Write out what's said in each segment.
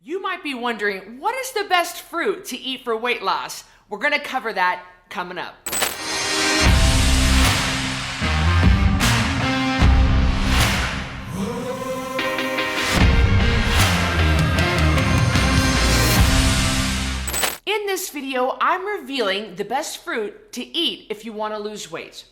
You might be wondering, what is the best fruit to eat for weight loss? We're going to cover that coming up. In this video, I'm revealing the best fruit to eat if you want to lose weight.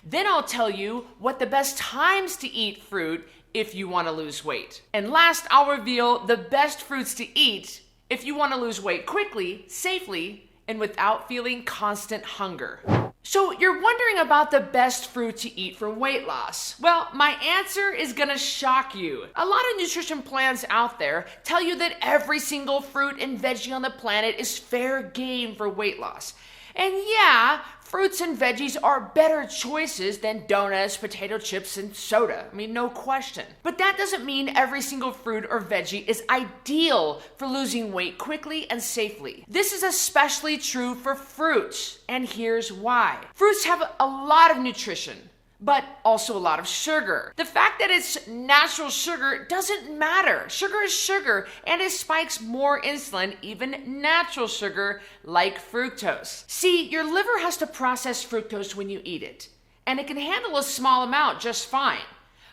Then I'll tell you what the best times to eat fruit if you want to lose weight. And last, I'll reveal the best fruits to eat if you want to lose weight quickly, safely, and without feeling constant hunger. So you're wondering about the best fruit to eat for weight loss. Well, my answer is gonna shock you. A lot of nutrition plans out there tell you that every single fruit and veggie on the planet is fair game for weight loss. And yeah, fruits and veggies are better choices than donuts, potato chips, and soda. I mean, no question. But that doesn't mean every single fruit or veggie is ideal for losing weight quickly and safely. This is especially true for fruits, and here's why. Fruits have a lot of nutrition, but also a lot of sugar. The fact that it's natural sugar doesn't matter. Sugar is sugar, and it spikes more insulin, even natural sugar like fructose. See, your liver has to process fructose when you eat it, and it can handle a small amount just fine.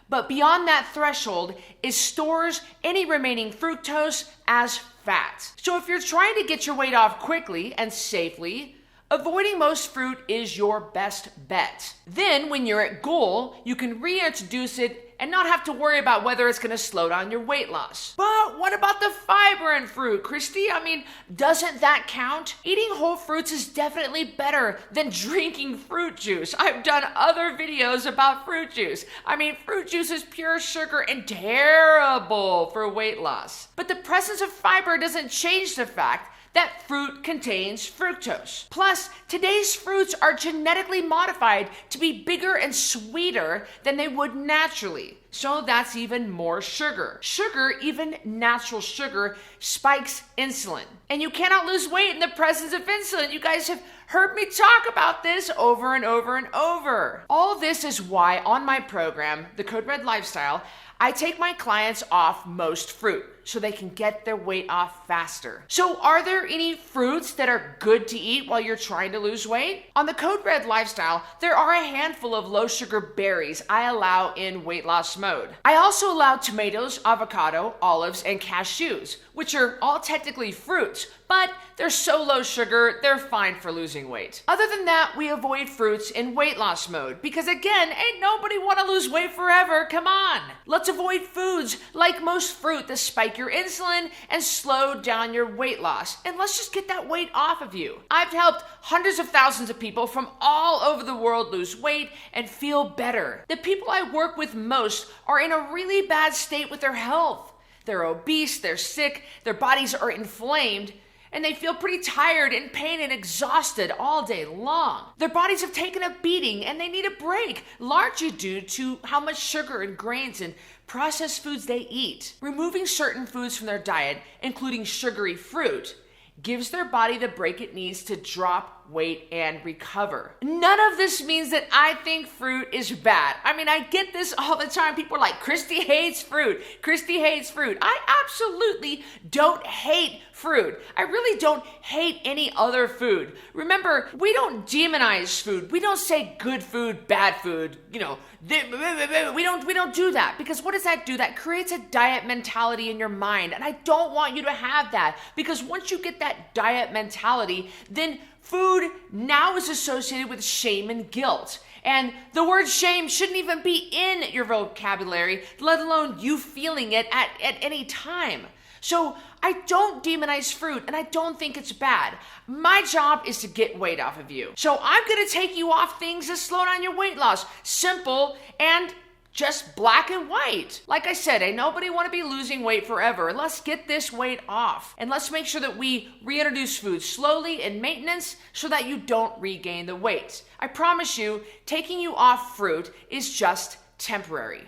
But beyond that threshold, it stores any remaining fructose as fat. So if you're trying to get your weight off quickly and safely, avoiding most fruit is your best bet. Then, when you're at goal, you can reintroduce it and not have to worry about whether it's gonna slow down your weight loss. But what about the fiber in fruit, Cristy? I mean, doesn't that count? Eating whole fruits is definitely better than drinking fruit juice. I've done other videos about fruit juice. I mean, fruit juice is pure sugar and terrible for weight loss. But the presence of fiber doesn't change the fact that fruit contains fructose. Plus, today's fruits are genetically modified to be bigger and sweeter than they would naturally. So that's even more sugar. Sugar, even natural sugar, spikes insulin. And you cannot lose weight in the presence of insulin. You guys have heard me talk about this over and over and over. All this is why on my program, the Code Red Lifestyle, I take my clients off most fruit so they can get their weight off faster. So are there any fruits that are good to eat while you're trying to lose weight? On the Code Red Lifestyle, there are a handful of low sugar berries I allow in weight loss mode. I also allow tomatoes, avocado, olives, and cashews, which are all technically fruits, but they're so low sugar, they're fine for losing weight. Other than that, we avoid fruits in weight loss mode because again, ain't nobody wanna lose weight forever, come on. Let's avoid foods like most fruit that spike your insulin and slow down your weight loss. And let's just get that weight off of you. I've helped hundreds of thousands of people from all over the world lose weight and feel better. The people I work with most are in a really bad state with their health. They're obese, they're sick, their bodies are inflamed, and they feel pretty tired, in pain, and exhausted all day long. Their bodies have taken a beating and they need a break, largely due to how much sugar and grains and processed foods they eat. Removing certain foods from their diet, including sugary fruit, gives their body the break it needs to drop weight and recover. None of this means that I think fruit is bad. I mean, I get this all the time. People are like, Cristy hates fruit. Cristy hates fruit. I absolutely don't hate fruit. I really don't hate any other food. Remember, we don't demonize food. We don't say good food, bad food. You know, we don't do that, because what does that do? That creates a diet mentality in your mind, and I don't want you to have that, because once you get that diet mentality, then food now is associated with shame and guilt. And the word shame shouldn't even be in your vocabulary, let alone you feeling it at any time. So I don't demonize fruit, and I don't think it's bad. My job is to get weight off of you. So I'm gonna take you off things that slow down your weight loss. Simple and just black and white. Like I said, ain't nobody want to be losing weight forever. Let's get this weight off. And let's make sure that we reintroduce food slowly in maintenance so that you don't regain the weight. I promise you, taking you off fruit is just temporary.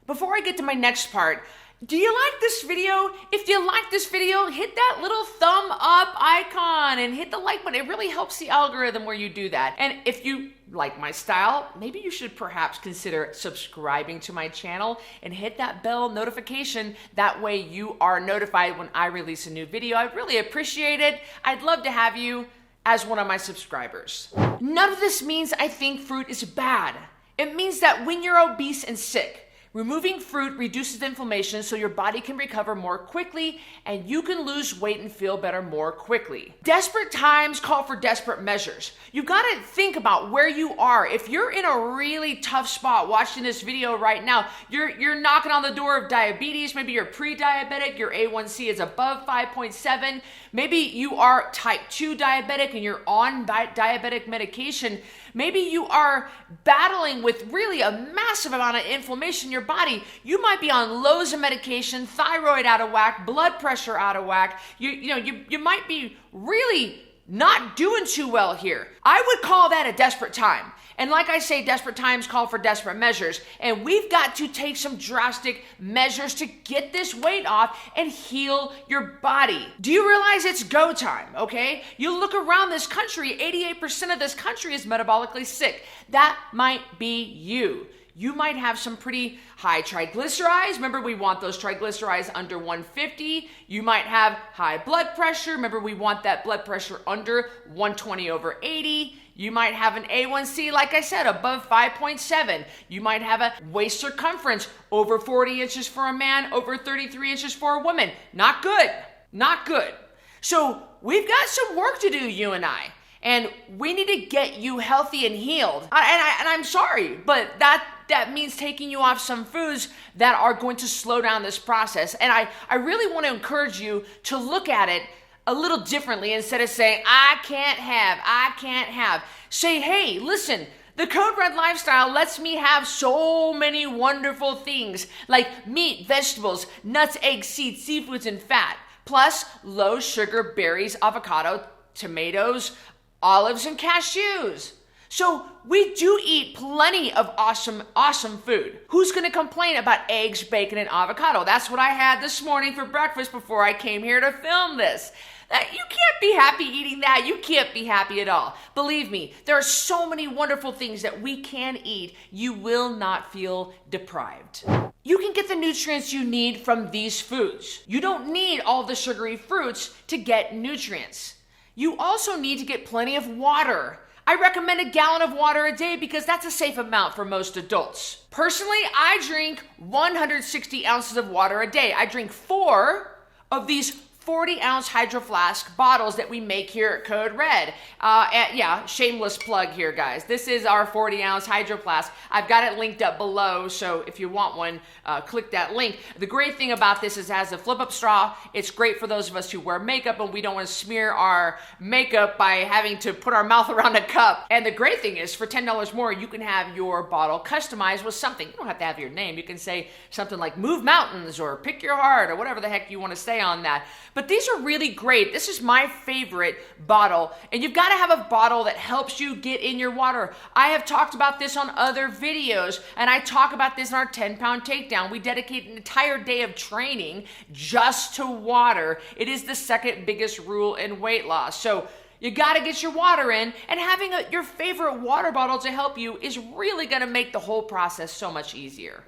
Before I get to my next part, Do you like this video? If you like this video, hit that little thumb up icon and hit the like button. It really helps the algorithm where you do that. And if you like my style, maybe you should perhaps consider subscribing to my channel and hit that bell notification. That way you are notified when I release a new video. I really appreciate it. I'd love to have you as one of my subscribers. None of this means I think fruit is bad. It means that when you're obese and sick, removing fruit reduces inflammation so your body can recover more quickly and you can lose weight and feel better more quickly. Desperate times call for desperate measures. You've got to think about where you are. If you're in a really tough spot watching this video right now, you're knocking on the door of diabetes, maybe you're pre-diabetic, your A1C is above 5.7, maybe you are type 2 diabetic and you're on diabetic medication, maybe you are battling with really a massive amount of inflammation in your body. You might be on loads of medication, thyroid out of whack, blood pressure out of whack. You might be really not doing too well here. I would call that a desperate time. And like I say, desperate times call for desperate measures. And we've got to take some drastic measures to get this weight off and heal your body. Do you realize it's go time, okay? You look around this country, 88% of this country is metabolically sick. That might be you. You might have some pretty high triglycerides. Remember, we want those triglycerides under 150. You might have high blood pressure. Remember, we want that blood pressure under 120/80. You might have an A1C, like I said, above 5.7. You might have a waist circumference over 40 inches for a man, over 33 inches for a woman. Not good. Not good. So we've got some work to do, you and I. And we need to get you healthy and healed. And I'm sorry, but that means taking you off some foods that are going to slow down this process. And I really want to encourage you to look at it a little differently instead of saying, I can't have. Say, hey, listen, the Code Red lifestyle lets me have so many wonderful things like meat, vegetables, nuts, eggs, seeds, seafoods, and fat, plus low sugar berries, avocado, tomatoes, olives, and cashews. So we do eat plenty of awesome food. Who's going to complain about eggs, bacon, and avocado? That's what I had this morning for breakfast before I came here to film this. You can't be happy eating that. You can't be happy at all. Believe me, there are so many wonderful things that we can eat. You will not feel deprived. You can get the nutrients you need from these foods. You don't need all the sugary fruits to get nutrients. You also need to get plenty of water. I recommend a gallon of water a day because that's a safe amount for most adults. Personally, I drink 160 ounces of water a day. I drink 4 of these 40-ounce Hydro Flask bottles that we make here at Code Red. Shameless plug here, guys. This is our 40-ounce Hydro Flask. I've got it linked up below, so if you want one, click that link. The great thing about this is it has a flip-up straw. It's great for those of us who wear makeup and we don't want to smear our makeup by having to put our mouth around a cup. And the great thing is, for $10 more, you can have your bottle customized with something. You don't have to have your name. You can say something like Move Mountains or Pick Your Heart or whatever the heck you want to say on that. But these are really great. This is my favorite bottle. And you've got to have a bottle that helps you get in your water. I have talked about this on other videos, and I talk about this in our 10-pound takedown. We dedicate an entire day of training just to water. It is the second biggest rule in weight loss. So you got to get your water in, and having your favorite water bottle to help you is really going to make the whole process so much easier.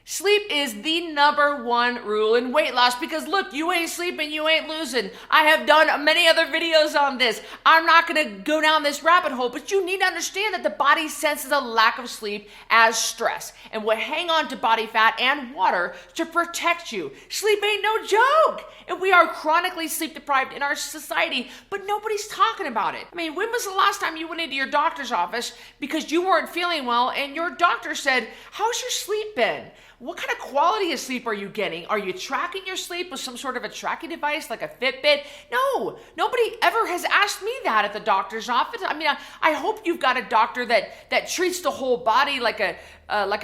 Sleep is the #1 rule in weight loss because look, you ain't sleeping, you ain't losing. I have done many other videos on this. I'm not going to go down this rabbit hole, but you need to understand that the body senses a lack of sleep as stress and will hang on to body fat and water to protect you. Sleep ain't no joke. And we are chronically sleep deprived in our society, but nobody's talking about it. I mean, when was the last time you went into your doctor's office because you weren't feeling well and your doctor said, how's your sleep been? What kind of quality of sleep are you getting? Are you tracking your sleep with some sort of a tracking device like a Fitbit? No, nobody ever has asked me that at the doctor's office. I mean, I hope you've got a doctor that treats the whole body like a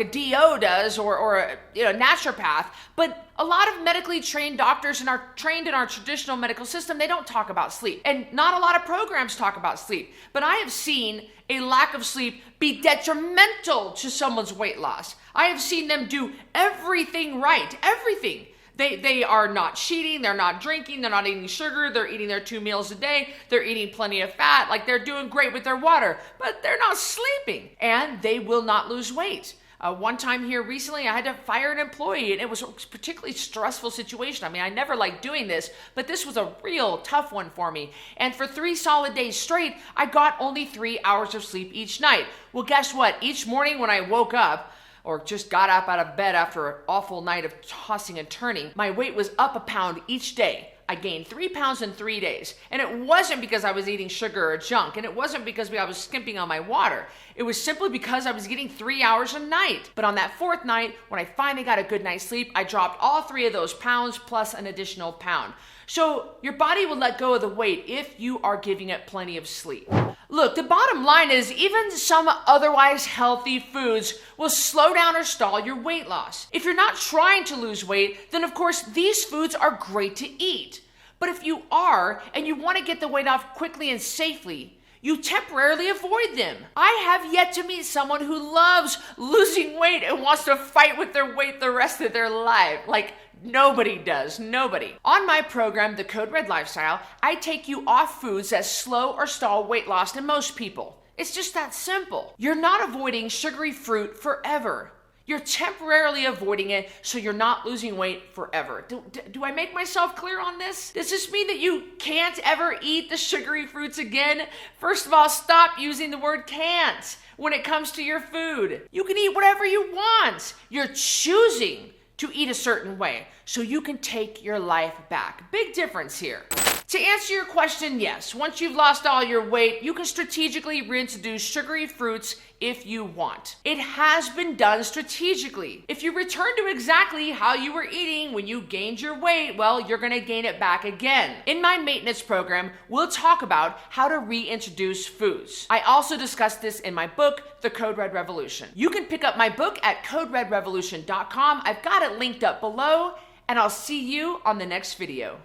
DO does or a naturopath. But a lot of medically trained doctors and are trained in our traditional medical system, they don't talk about sleep. And not a lot of programs talk about sleep. But I have seen a lack of sleep be detrimental to someone's weight loss. I have seen them do everything right, everything. They are not cheating, they're not drinking, they're not eating sugar, they're eating their 2 meals a day, they're eating plenty of fat, like they're doing great with their water, but they're not sleeping, and they will not lose weight. One time here recently, I had to fire an employee, and it was a particularly stressful situation. I mean, I never liked doing this, but this was a real tough one for me. And for 3 solid days straight, I got only 3 hours of sleep each night. Well, guess what? Each morning when I woke up, or just got up out of bed after an awful night of tossing and turning, my weight was up a pound each day. I gained 3 pounds in 3 days. And it wasn't because I was eating sugar or junk. And it wasn't because I was skimping on my water. It was simply because I was getting 3 hours a night. But on that 4th night, when I finally got a good night's sleep, I dropped all 3 of those pounds plus an additional pound. So your body will let go of the weight if you are giving it plenty of sleep. Look, the bottom line is even some otherwise healthy foods will slow down or stall your weight loss. If you're not trying to lose weight, then of course these foods are great to eat. But if you are and you want to get the weight off quickly and safely, you temporarily avoid them. I have yet to meet someone who loves losing weight and wants to fight with their weight the rest of their life. Like, nobody does, nobody. On my program, the Code Red Lifestyle, I take you off foods that slow or stall weight loss in most people. It's just that simple. You're not avoiding sugary fruit forever. You're temporarily avoiding it so you're not losing weight forever. Do I make myself clear on this? Does this mean that you can't ever eat the sugary fruits again? First of all, stop using the word can't when it comes to your food. You can eat whatever you want. You're choosing to eat a certain way so you can take your life back. Big difference here. To answer your question, yes, once you've lost all your weight, you can strategically reintroduce sugary fruits if you want. It has been done strategically. If you return to exactly how you were eating when you gained your weight, well, you're gonna gain it back again. In my maintenance program, we'll talk about how to reintroduce foods. I also discuss this in my book, The Code Red Revolution. You can pick up my book at coderedrevolution.com. I've got it linked up below, and I'll see you on the next video.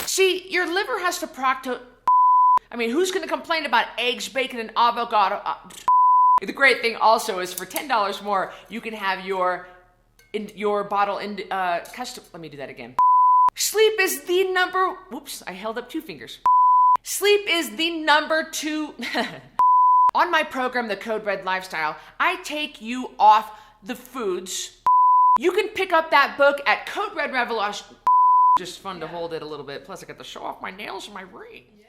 See, your liver has to who's going to complain about eggs, bacon, and avocado? The great thing also is for $10 more, you can have your bottle in custom. Let me do that again. Sleep is the number. Whoops, I held up 2 fingers. Sleep is the number 2. On my program, The Code Red Lifestyle, I take you off the foods. You can pick up that book at Code Red Revolution. Just fun to hold it a little bit. Plus, I got to show off my nails and my ring. Yeah.